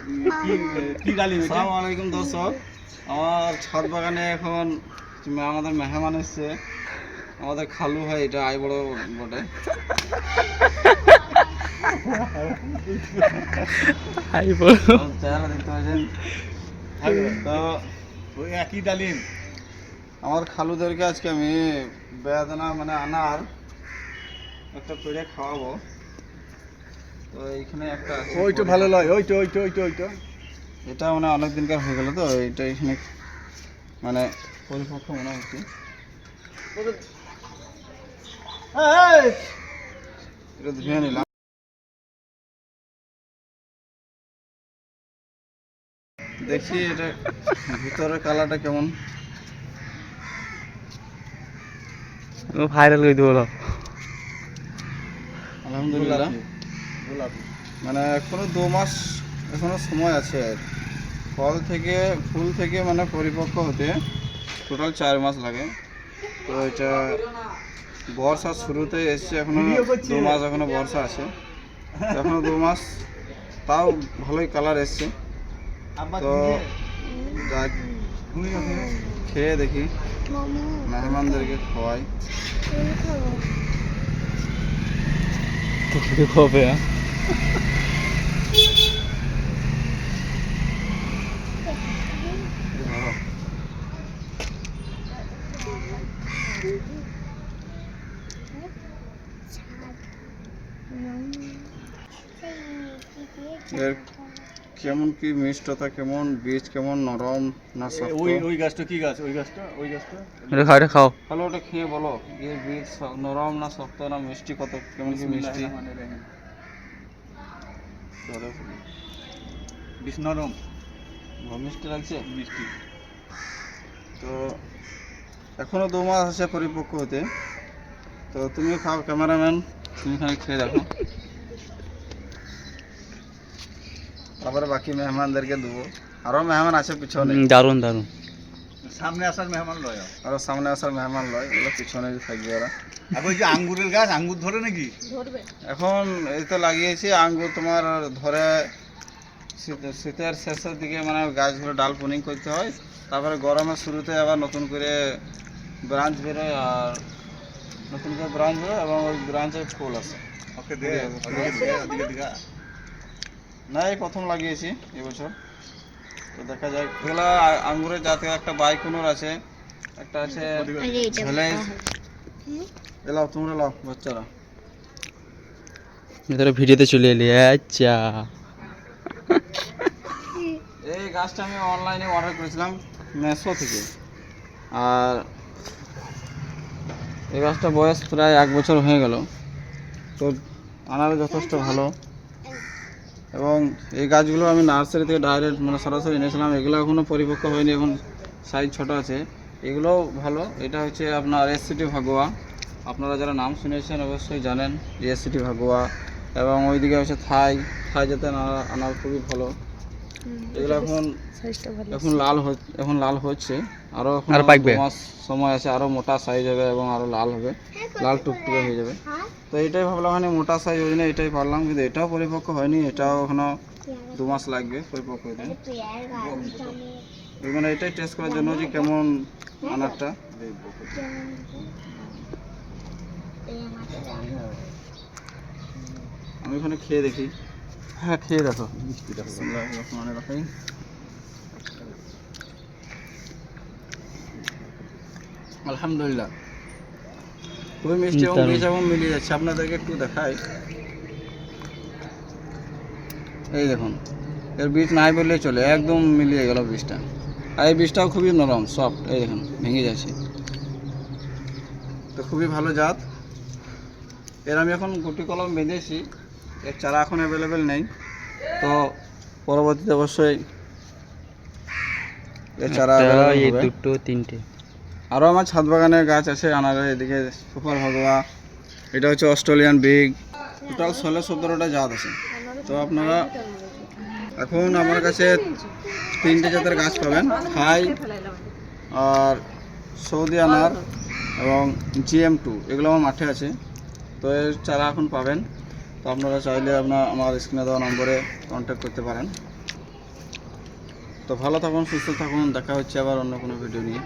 কি ডালিম? আসসালামু আলাইকুম দর্শক, আমার ছাদ বাগানে এখন আমাদের মেহমান এসছে, আমাদের খালু ভাই, এটা আই বড় বটে। চেহারা দেখতে পাচ্ছেন তো, ওই একই ডালিম। আমার খালুদেরকে আজকে আমি বেদানা মানে আনার একটা পেড়ে খাওয়াবো। তো এইখানে একটা আছে, ওইটা ভালো লয়, ওইটা এটা মানে অনেক দিনকার হয়ে গেল, তো এইটা এখানে মানে পরিপক্ক মনে হচ্ছে। এটা ধুয়ে নিলাম, দেখি এটা ভিতরের কালারটা কেমন। ভাইরাল করে দিবো। আলহামদুলিল্লাহ, গোলাপি। মানে এখনো 2 মাস এখনো সময় আছে। ফুল থেকে মানে পরিপক্ক হতে টোটাল 4 মাস লাগে। তো এটা বর্ষার শুরুতে এসছে, এখনো 2 মাস এখনো বর্ষা আছে, এখনো 2 মাস, তাও ভালোই কালার এসছে। তো যাক, খেয়ে দেখি, মেহমানদেরকে খাওয়াই। হবে এর কেমন কি মিষ্টতা, কেমন বীজ, কেমন নরম না শক্ত? ওই গাছটা কি গাছ? ওই গাছটা এটা খাও। ভালো, ওটা খেয়ে বলো, এর বীজ নরম না শক্ত না মিষ্টি, কত কেমন কি মিষ্টি? বেশ নরম, মিষ্টি লাগছে। মিষ্টি। তো এখনো 2 মাস আছে পরিপক্ক হতে। তো তুমি খাও, ক্যামেরাম্যান, তুমি এখানে খেয়ে দেখো, তারপরে বাকি মেহমানদেরকে দেবো। আরও মেহমান আছে পিছনে, দারুণ দারুণ। সামনে আসার মেহমান লয়। আরও সামনে আসার মেহমান লয়, ওগুলো পিছনে থাকবে ওরা। আর ওই যে আঙ্গুরের গাছ, আঙ্গুর ধরে নাকি? এখন এই তো লাগিয়েছি আঙ্গুর, তোমার ধরে শীতের শেষের দিকে মানে গাছগুলো ডাল পুনিং করতে হয়, তারপরে গরমের শুরুতে আবার নতুন করে ব্রাঞ্চ বেরোয়, আর নতুন করে ব্রাঞ্চ বেরোয় এবং ওই ব্রাঞ্চের ফুল আছে। ওকে দে, ওদিকে দিঘা। না, এই প্রথম লাগিয়েছি এবছর, তো দেখা যায়। এগুলো আঙ্গুরের জাতীয় একটা বাইকুনুর আছে, একটা আছে ঝেলেজ। এলাও, তোমরা লাও বাচ্চারা। ভিতরে ভিডিওতে চলে এলি। আচ্ছা, এই গাছটা আমি অনলাইনে অর্ডার করেছিলাম মেসো থেকে, আর এই গাছটা বয়স প্রায় 1 বছর হয়ে গেল। তো আনারও যথেষ্ট ভালো, এবং এই গাছগুলো আমি নার্সারি থেকে ডাইরেক্ট মানে সরাসরি এনেছিলাম। এগুলো এখনও পরিপক্ক হয়নি, এখন সাইজ ছোট আছে। এগুলোও ভালো। এটা হচ্ছে আপনার এসসিটি ভাগোয়া, আপনারা যারা নাম শুনেছেন অবশ্যই জানেন এসসিটি ভাগোয়া। এবং ওইদিকে হচ্ছে থাই যাতে আনার খুবই ভালো। এগুলো এখন লাল হচ্ছে, আরও এখন 2 মাস সময় আছে, আরও মোটা সাইজ হবে এবং আরও লাল হবে, লাল টুকটুকে হয়ে যাবে। তো এটাই ভাবলাম, মানে মোটা সাইজ ওই জন্য এটাই পারলাম, কিন্তু এটাও পরিপক্ক হয়নি, এটাও এখনও 2 মাস লাগবে পরিপক্ক হতে। মানে এটাই টেস্ট করার জন্য যে কেমন আনারটা। আমি ওখানে খেয়ে দেখি। হ্যাঁ খেয়ে দেখো। আলহামদুলিল্লাহ, খুবই মিষ্টি এবং বীজ এবং মিলিয়ে যাচ্ছে। আপনাদেরকে একটু দেখাই, এই দেখুন, এর বীজ নাই বললেই চলে, একদম মিলিয়ে গেল বীজটা। আর এই বীজটাও খুবই নরম সফট, এই দেখুন ভেঙে যাচ্ছে। তো খুবই ভালো জাত। এর আমি এখন গুটি কলম বেঁধেছি, এর চারা এখন অ্যাভেলেবেল নেই, তো পরবর্তীতে অবশ্যই এর চারা হবে। 2 3টে আরও আমার ছাদ বাগানের গাছ আছে আনারের, এদিকে সুপার ভাগোয়া, এটা হচ্ছে অস্ট্রেলিয়ান বিগ, টোটাল 16-17টা জাত আছে। তো আপনারা এখন আমার কাছে 3টে জাতের গাছ পাবেন, থাই আর সৌদি আনার এবং GM2, এগুলো আমার মাঠে আছে। তো এর চারা এখন পাবেন। তো আপনারা চাইলে আমার স্ক্রিনে দেওয়া নম্বরে কন্ট্যাক্ট করতে পারেন। তো ভালো থাকুন, সুস্থ থাকুন, দেখা হচ্ছে আবার অন্য কোনো ভিডিও নিয়ে।